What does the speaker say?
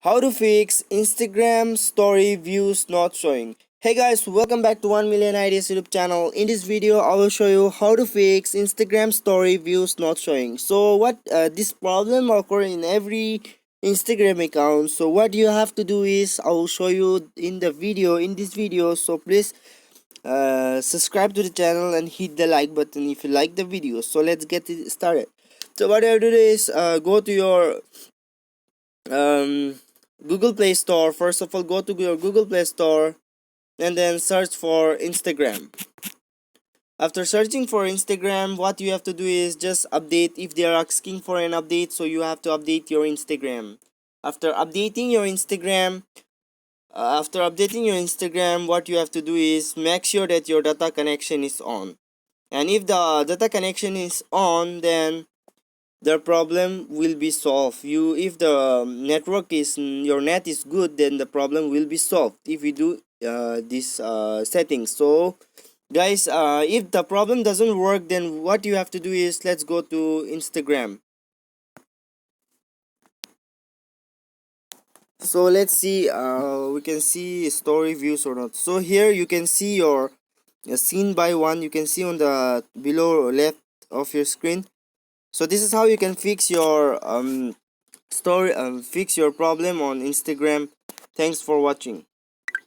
How to fix Instagram story views not showing. Hey guys, welcome back to 1 million ideas YouTube channel. In this video I will show you how to fix Instagram story views not showing. So what this problem occur in every Instagram account. So what you have to do is I will show you in this video. So please subscribe to the channel and hit the like button if you like the video. So let's get it started. So what you have to do is go to your um, Google Play Store. First of all, go to your Google Play Store and then search for Instagram. After searching for Instagram, what you have to do is just update if they are asking for an update. So you have to update your Instagram. After updating your Instagram, what you have to do is make sure that your data connection is on. And if the data connection is on, then the problem will be solved. You if the network is your net is good, then the problem will be solved if you do this settings. So guys, if the problem doesn't work, then what you have to do is let's go to Instagram. So let's see, we can see story views or not. So here you can see your scene by one. You can see on the below left of your screen. So this is how you can fix your fix your problem on Instagram. Thanks for watching.